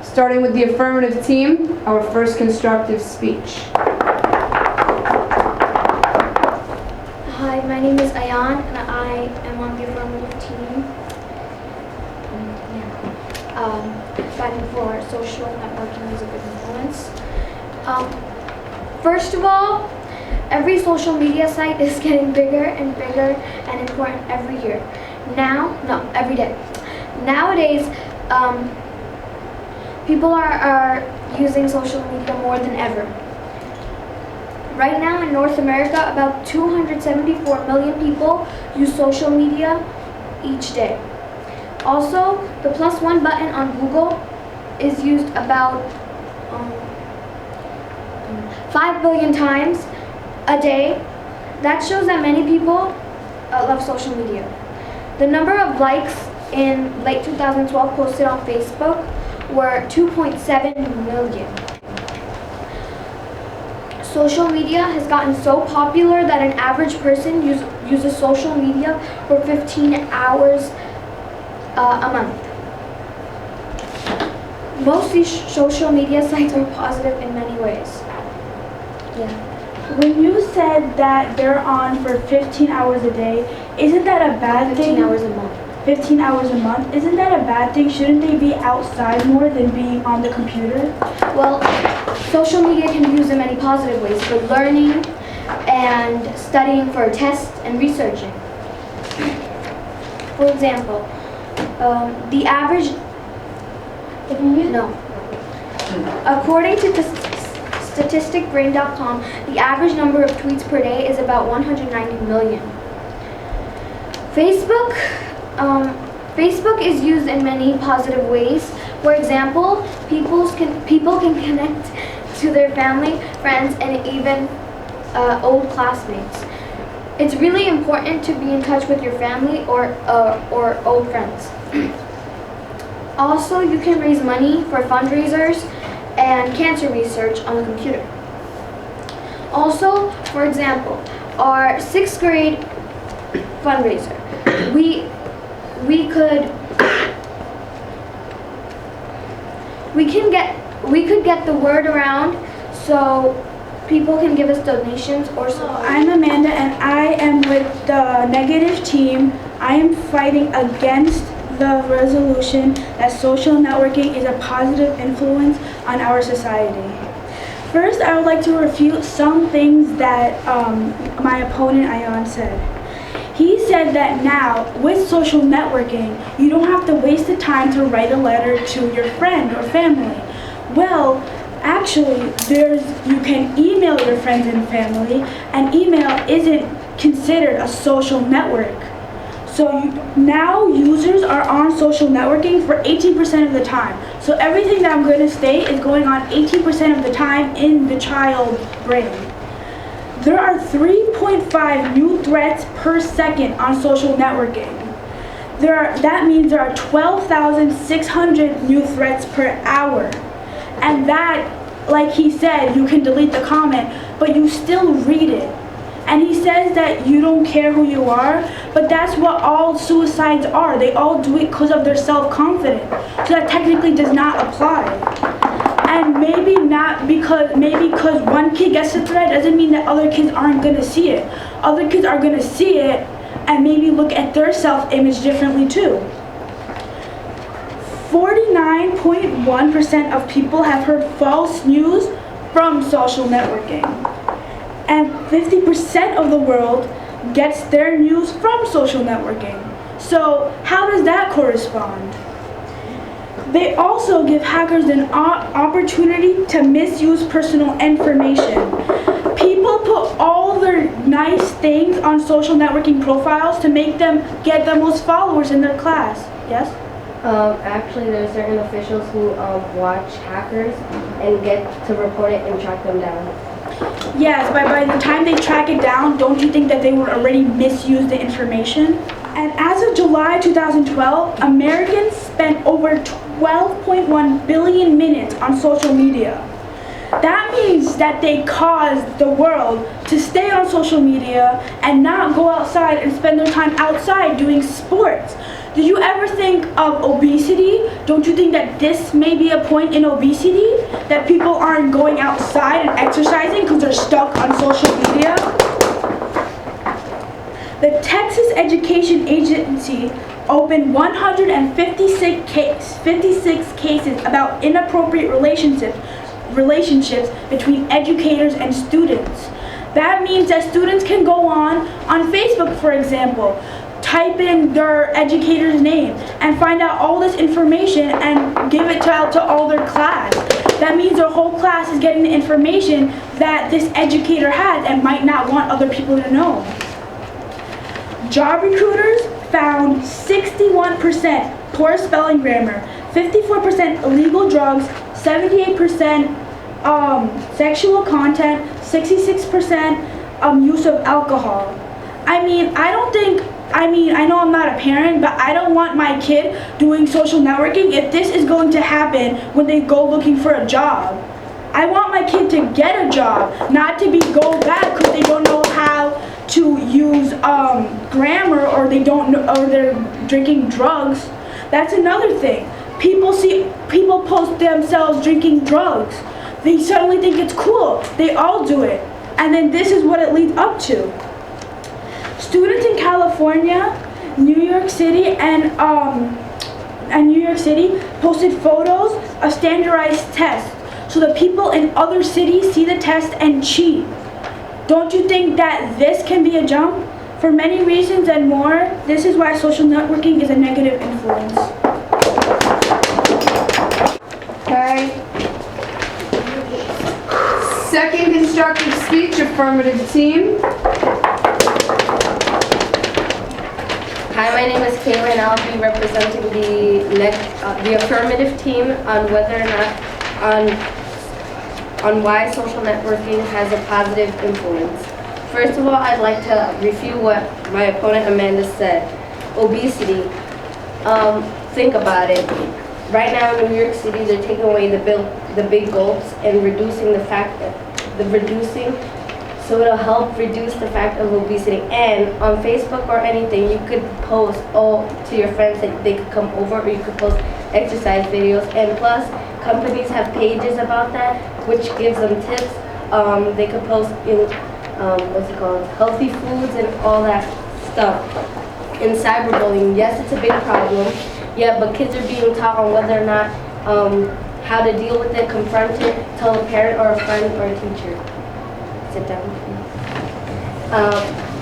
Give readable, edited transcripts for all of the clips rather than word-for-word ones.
Starting with the affirmative team, our first constructive speech. Hi, my name is Ayan, and I am on the affirmative team. Fighting for social networking is a good influence. First of all, every social media site is getting bigger and bigger and important every year. Every day. Nowadays, people are using social media more than ever. Right now in North America, about 274 million people use social media each day. Also, the +1 button on Google is used about 5 billion times a day. That shows that many people love social media. The number of likes in late 2012 posted on Facebook were 2.7 million. Social media has gotten so popular that an average person uses social media for 15 hours a month. Most social media sites are positive in many ways. Yeah. When you said that they're on for 15 hours a day, isn't that a bad thing? 15 hours a month. 15 hours a month? Isn't that a bad thing? Shouldn't they be outside more than being on the computer? Well, social media can be used in many positive ways for learning and studying for tests and researching. For example, the average, according to the statisticbrain.com, the average number of tweets per day is about 190 million. Facebook is used in many positive ways. For example, people can connect to their family, friends, and even old classmates. It's really important to be in touch with your family or old friends. Also, you can raise money for fundraisers and cancer research on the computer. Also, for example, our 6th grade fundraiser, we could get the word around so people can give us donations or support. I'm Amanda and I am with the negative team. I am fighting against the resolution that social networking is a positive influence on our society. First, I would like to refute some things that my opponent Ayan said. He said that now, with social networking, you don't have to waste the time to write a letter to your friend or family. Well, actually, you can email your friends and family, and email isn't considered a social network. So now users are on social networking for 18% of the time. So everything that I'm going to state is going on 18% of the time in the child brain. There are 3.5 new threats per second on social networking. That means there are 12,600 new threats per hour. And that, like he said, you can delete the comment, but you still read it. And he says that you don't care who you are, but that's what all suicides are. They all do it because of their self-confidence. So that technically does not apply. And maybe because one kid gets the threat doesn't mean that other kids aren't going to see it. Other kids are going to see it and maybe look at their self-image differently too. 49.1% of people have heard false news from social networking. And 50% of the world gets their news from social networking. So how does that correspond? They also give hackers an opportunity to misuse personal information. People put all their nice things on social networking profiles to make them get the most followers in their class. Yes? Actually, there are certain officials who watch hackers and get to report it and track them down. Yes, but by the time they track it down, don't you think that they would already misuse the information? And as of July 2012, Americans spent over 12.1 billion minutes on social media. That means that they caused the world to stay on social media and not go outside and spend their time outside doing sports. Did you ever think of obesity? Don't you think that this may be a point in obesity? That people aren't going outside and exercising because they're stuck on social media? The Texas Education Agency opened 156 cases about inappropriate relationships between educators and students. That means that students can go on Facebook, for example, type in their educator's name and find out all this information and give it out to all their class. That means their whole class is getting the information that this educator has and might not want other people to know. Job recruiters found 61% poor spelling grammar, 54% illegal drugs, 78% sexual content, 66% use of alcohol. I know I'm not a parent, but I don't want my kid doing social networking if this is going to happen when they go looking for a job. I want my kid to get a job, not to go back because they don't know how to use grammar, or they're drinking drugs. That's another thing. People post themselves drinking drugs. They suddenly think it's cool. They all do it. And then this is what it leads up to. Students in California, New York City, and New York City posted photos of standardized tests so that people in other cities see the test and cheat. Don't you think that this can be a jump? For many reasons and more, this is why social networking is a negative influence. Okay. Second constructive speech, affirmative team. Hi, my name is Kayla, and I'll be representing the affirmative team on whether or not on why social networking has a positive influence. First of all, I'd like to refute what my opponent Amanda said. Obesity. Think about it. Right now in New York City, they're taking away the big gulps and reducing so it'll help reduce the fact of obesity. And on Facebook or anything, you could post to your friends that they could come over, or you could post exercise videos. And plus, companies have pages about that, which gives them tips. They could post in healthy foods and all that stuff. In cyberbullying, yes, it's a big problem. Yeah, but kids are being taught on whether or not how to deal with it, confront it, tell a parent or a friend or a teacher. Sit down, please.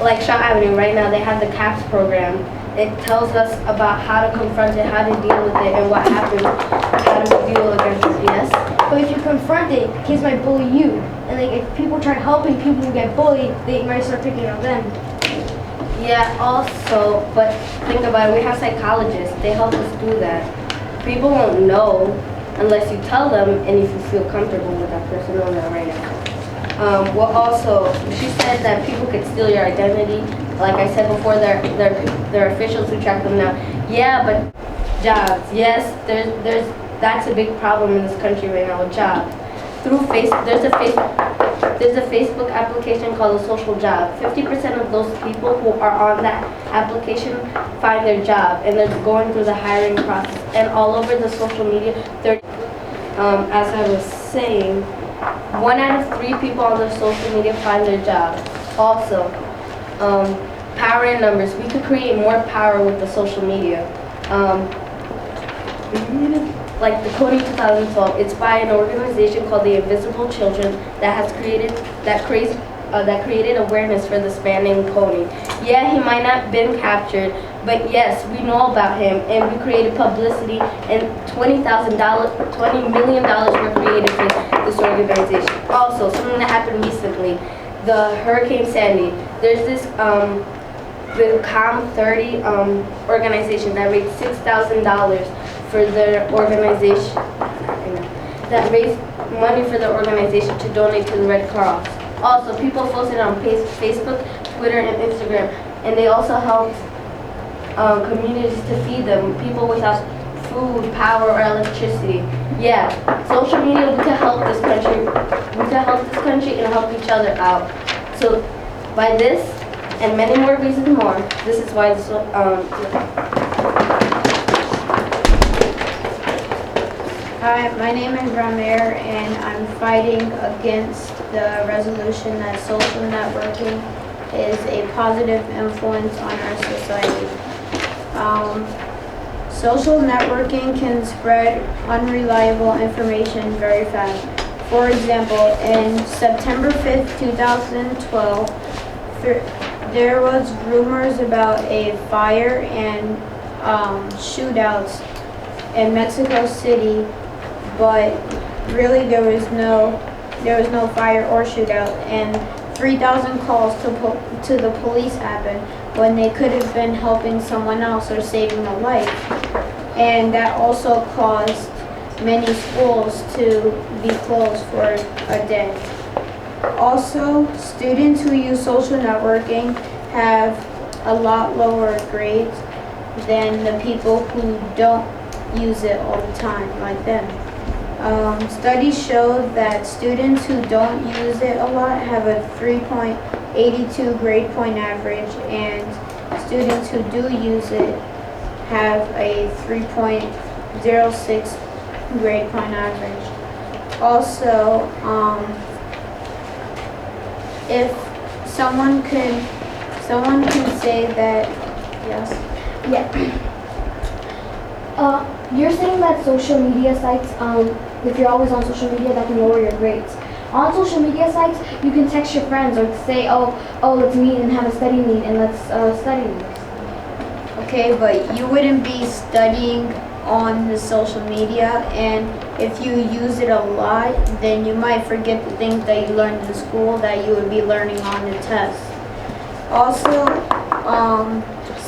Like Shaw Avenue, right now they have the CAPS program. It tells us about how to confront it, how to deal with it, and what happens, how to deal against it. Yes? But if you confront it, kids might bully you. And like if people try helping people who get bullied, they might start picking on them. Yeah, also, but think about it, we have psychologists. They help us do that. People won't know unless you tell them and if you feel comfortable with that person on that right now. Well, also, she said that people could steal your identity. Like I said before, there are officials who track them now. Yeah, but jobs. Yes, that's a big problem in this country right now with jobs. Through there's a Facebook application called a social job. 50% of those people who are on that application find their job, and they're going through the hiring process. And all over the social media, as I was saying, 1 out of 3 people on the social media find their job. Also, power in numbers. We could create more power with the social media. Like the Coding 2012, it's by an organization called the Invisible Children that created awareness for this man named Cody. Yeah, he might not have been captured, but yes, we know about him, and we created publicity, and $20 million were created for this organization. Also, something that happened recently, the Hurricane Sandy. There's this the COM 30 organization that raised $6,000 for their organization, that raised money for their organization to donate to the Red Cross. Also, people posted on Facebook, Twitter, and Instagram, and they also helped communities to feed them, people without food, power, or electricity. Yeah, social media, we can help this country. We can help this country and help each other out. So, by this and many more reasons more, this is why this. Hi, my name is Ramer, and I'm fighting against the resolution that social networking is a positive influence on our society. Social networking can spread unreliable information very fast. For example, in September 5th, 2012, there was rumors about a fire and shootouts in Mexico City, but really there was no fire or shootout, and 3,000 calls to the police happened when they could have been helping someone else or saving a life. And that also caused many schools to be closed for a day. Also, students who use social networking have a lot lower grades than the people who don't use it all the time, like them. Studies show that students who don't use it a lot have a 3.82 grade point average, and students who do use it have a 3.06 grade point average. Also, if someone can say that, yes. Yeah. You're saying that social media sites, if you're always on social media, that can lower your grades. On social media sites, you can text your friends or say, oh, let's meet and have a study meet and let's study this. Okay, but you wouldn't be studying on the social media, and if you use it a lot, then you might forget the things that you learned in school that you would be learning on the test. Also,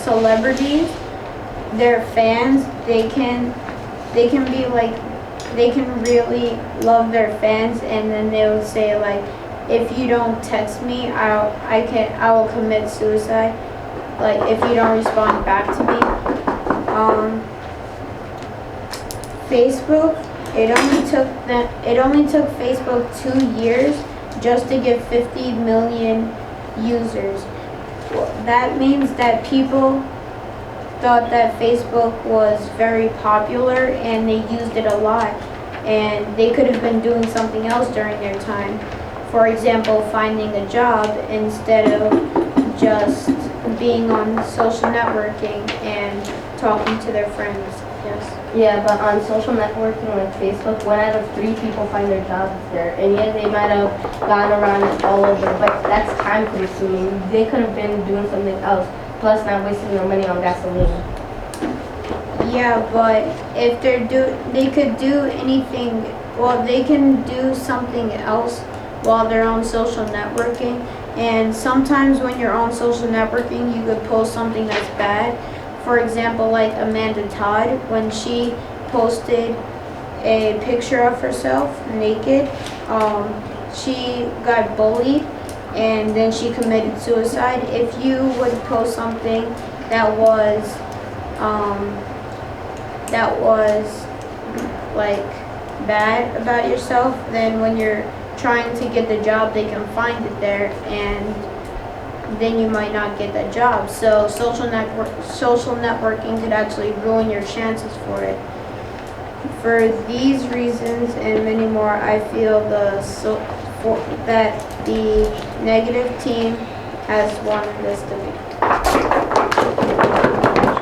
celebrities, their fans, they can be like, they can really love their fans, and then they will say like, if you don't text me, I will commit suicide. Like, if you don't respond back to me. Facebook, it only took Facebook 2 years just to get 50 million users. That means that people thought that Facebook was very popular and they used it a lot, and they could have been doing something else during their time. For example, finding a job instead of just being on social networking and talking to their friends. Yes. Yeah, but on social networking like Facebook, 1 out of 3 people find their jobs there. And yeah, they might have gone around it all over, but that's time consuming. They could have been doing something else, plus not wasting their money on gasoline. Yeah, but if they could do anything, well, they can do something else while they're on social networking. And sometimes when you're on social networking, you could post something that's bad. For example, like Amanda Todd, when she posted a picture of herself naked, she got bullied and then she committed suicide. If you would post something that was like bad about yourself, then when you're trying to get the job, they can find it there, and then you might not get that job. So social networking could actually ruin your chances for it. For these reasons and many more, I feel that the negative team has won this debate.